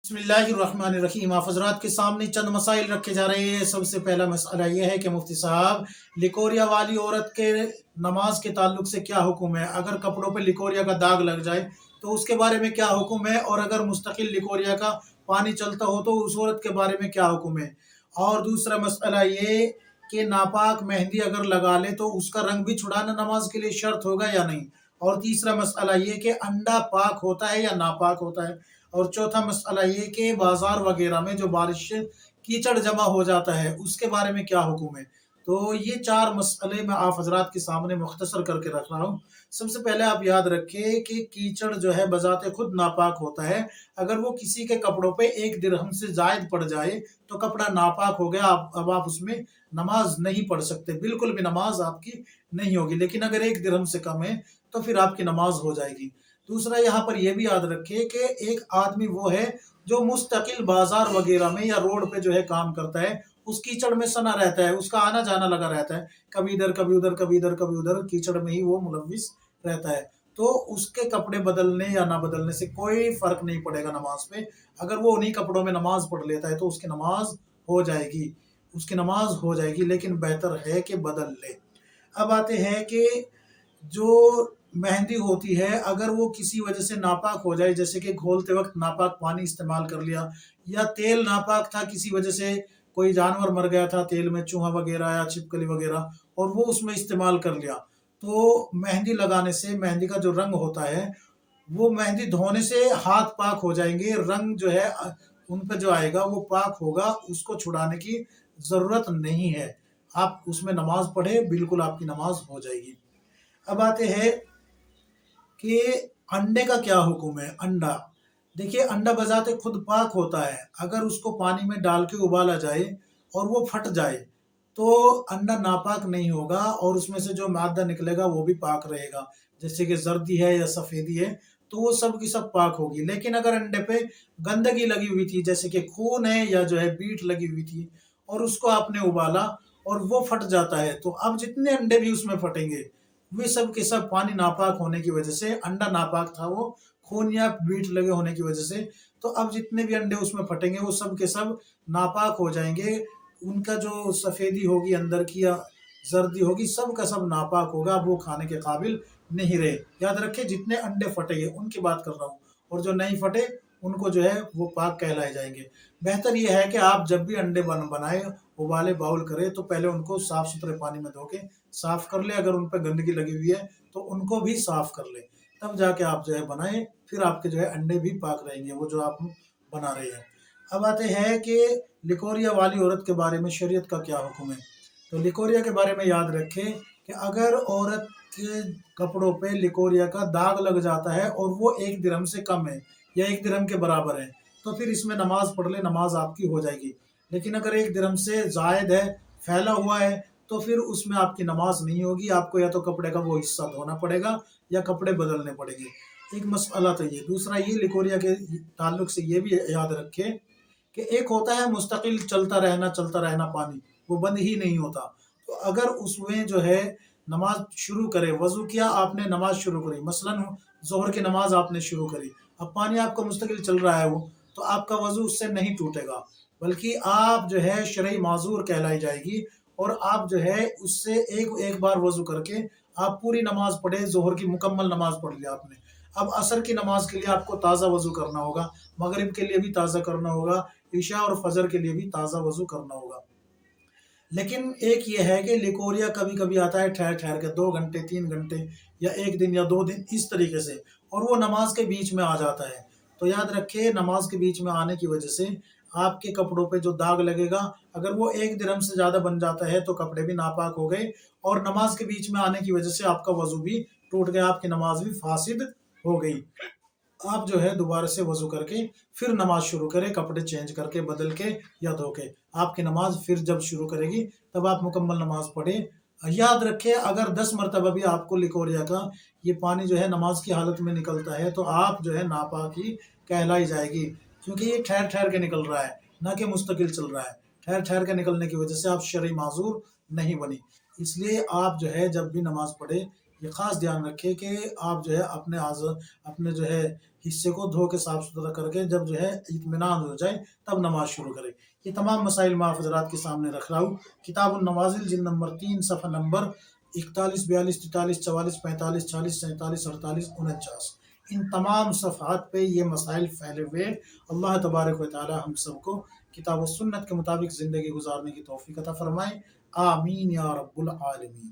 बिस्मिल्लाहिर्रहमानिर्रहीम। आप हज़रात के सामने चंद मसाइल रखे जा रहे हैं। सबसे पहला मसला यह है कि मुफ्ती साहब, लिकोरिया वाली औरत के नमाज के ताल्लुक से क्या हुक्म है? अगर कपड़ों पे लिकोरिया का दाग लग जाए तो उसके बारे में क्या हुक्म है? और अगर मुस्तकिल लिकोरिया का पानी चलता हो तो उस औरत के बारे में क्या हुक्म है? और दूसरा मसला ये कि नापाक मेहंदी अगर लगा ले तो उसका रंग भी छुड़ाना नमाज के लिए शर्त होगा या नहीं? और तीसरा मसला ये कि अंडा पाक होता है या नापाक होता है? और चौथा मसला ये कि बाजार वगैरह में जो बारिश से कीचड़ जमा हो जाता है उसके बारे में क्या हुक्म है? तो ये चार मसले मैं आप हजरात के सामने मुख्तसर करके रख रहा हूँ। सबसे पहले आप याद रखें कि कीचड़ जो है बजाते खुद नापाक होता है। अगर वो किसी के कपड़ों पे एक दिरहम से जायद पड़ जाए तो कपड़ा नापाक हो गया। अब आप उसमें नमाज नहीं पढ़ सकते, बिल्कुल भी नमाज आपकी नहीं होगी। लेकिन अगर एक दिरहम से कम है तो फिर आपकी नमाज हो जाएगी। दूसरा यहाँ पर यह भी याद रखिए कि एक आदमी वो है जो मुस्तकिल बाजार वगैरह में या रोड पे जो है काम करता है, उस कीचड़ में सना रहता है, उसका आना जाना लगा रहता है, कभी इधर कभी उधर, कभी इधर कभी उधर, कीचड़ में ही वो मुलविस रहता है। तो उसके कपड़े बदलने या ना बदलने से कोई फर्क नहीं पड़ेगा नमाज पे। अगर वो उन्हीं कपड़ों में नमाज पढ़ लेता है तो उसकी नमाज हो जाएगी, उसकी नमाज हो जाएगी, लेकिन बेहतर है कि बदल ले। अब आते हैं कि जो मेहंदी होती है अगर वो किसी वजह से नापाक हो जाए, जैसे कि घोलते वक्त नापाक पानी इस्तेमाल कर लिया, या तेल नापाक था किसी वजह से, कोई जानवर मर गया था तेल में, चूहा वगैरह या छिपकली वगैरह, और वो उसमें इस्तेमाल कर लिया, तो मेहंदी लगाने से मेहंदी का जो रंग होता है वो मेहंदी धोने से हाथ पाक हो जाएंगे, रंग जो है उन पर जो आएगा वो पाक होगा, उसको छुड़ाने की ज़रूरत नहीं है। आप उसमें नमाज पढ़े, बिल्कुल आपकी नमाज हो जाएगी। अब आते हैं कि अंडे का क्या हुक्म है। अंडा, देखिए अंडा बजाते खुद पाक होता है। अगर उसको पानी में डाल के उबाला जाए और वो फट जाए तो अंडा नापाक नहीं होगा, और उसमें से जो मादा निकलेगा वो भी पाक रहेगा। जैसे कि जर्दी है या सफ़ेदी है तो वो सब की सब पाक होगी। लेकिन अगर अंडे पे गंदगी लगी हुई थी, जैसे कि खून है या जो है बीट लगी हुई थी, और उसको आपने उबाला और वो फट जाता है, तो अब जितने अंडे भी उसमें फटेंगे वे सब के सब पानी नापाक होने की वजह से, अंडा नापाक था वो खून या बीट लगे होने की वजह से, तो अब जितने भी अंडे उसमें फटेंगे वो सब के सब नापाक हो जाएंगे। उनका जो सफ़ेदी होगी अंदर की या जर्दी होगी, सब का सब नापाक होगा, वो खाने के काबिल नहीं रहे। याद रखें, जितने अंडे फटेंगे उनकी बात कर रहा हूँ, और जो नहीं फटे उनको जो है वो पाक कहलाए जाएंगे। बेहतर ये है कि आप जब भी अंडे बनाए, उबाले बाउल करें, तो पहले उनको साफ सुथरे पानी में धो के साफ कर ले। अगर उन पर गंदगी लगी हुई है तो उनको भी साफ कर ले, तब जाके आप जो है बनाएं, फिर आपके जो है अंडे भी पाक रहेंगे वो जो आप बना रहे हैं। अब आते हैं कि लिकोरिया वाली औरत के बारे में शरीयत का क्या हुक्म है। तो लिकोरिया के बारे में याद रखें कि अगर औरत के कपड़ों पे लिकोरिया का दाग लग जाता है और वो एक दिरहम से कम है या एक दिरहम के बराबर है, तो फिर इसमें नमाज पढ़ ले, नमाज आपकी हो जाएगी। लेकिन अगर एक दिरहम से जायद है, फैला हुआ है, तो फिर उसमें आपकी नमाज नहीं होगी। आपको या तो कपड़े का वो हिस्सा धोना पड़ेगा या कपड़े बदलने पड़ेंगे। एक मसला तो ये। दूसरा ये, लिकोरिया के ताल्लुक से ये भी याद रखें कि एक होता है मुस्तकिल चलता रहना पानी, वो बंद ही नहीं होता। तो अगर उसमें जो है नमाज शुरू करे, वजू किया आपने, नमाज शुरू करी, मसलन जोहर की नमाज आपने शुरू करी, अब पानी आपका मुस्तकिल चल रहा है वो, तो आपका वजू उससे नहीं टूटेगा, बल्कि आप जो है शरई माजूर कहलाई जाएगी, और आप जो है उससे एक एक बार वजू करके आप पूरी नमाज पढ़े, जोहर की मुकम्मल नमाज पढ़ लिया आपने। अब असर की नमाज के लिए आपको ताज़ा वजू करना होगा, मगरिब के लिए भी ताज़ा करना होगा, ईशा और फजर के लिए भी ताज़ा वजू करना होगा। लेकिन एक ये है कि लिकोरिया कभी कभी आता है ठहर ठहर के, 2 घंटे 3 घंटे या एक दिन या 2 दिन इस तरीके से, और वो नमाज के बीच में आ जाता है। तो याद रखिए, नमाज के बीच में आने की वजह से आपके कपड़ों पे जो दाग लगेगा, अगर वो एक दिरहम से ज़्यादा बन जाता है तो कपड़े भी नापाक हो गए, और नमाज के बीच में आने की वजह से आपका वजू भी टूट गया, आपकी नमाज भी फासिद हो गई। आप जो है दोबारा से वजू करके फिर नमाज शुरू करें, कपड़े चेंज करके, बदल के या धो के। आपकी नमाज फिर जब शुरू करेगी तब आप मुकम्मल नमाज पढ़ें। याद रखें, अगर 10 मरतबा भी आपको लिकोरिया का ये पानी जो है नमाज की हालत में निकलता है तो आप जो है नापाक ही कहलाई जाएगी, क्योंकि ये ठहर ठहर के निकल रहा है, ना कि मुस्तकिल चल रहा है। ठहर ठहर के निकलने की वजह से आप शरई माजूर नहीं बनी। इसलिए आप जो है जब भी नमाज पढ़े, ये ख़ास ध्यान रखें कि आप जो है अपने जो है حصے کو دھو کے صاف ستھرا کر کے جب جو ہے اطمینان ہو جائے تب نماز شروع کرے۔ یہ تمام مسائل میں آپ حضرات کے سامنے رکھ رہا ہوں۔ کتاب النوازل جلد نمبر 3 صفحہ نمبر 41 42 43 44 45 46 47 48 49، ان تمام صفحات پہ یہ مسائل پھیلے ہوئے۔ اللہ تبارک و تعالی ہم سب کو کتاب و سنت کے مطابق زندگی گزارنے کی توفیق عطا فرمائے، آمین یا رب العالمین۔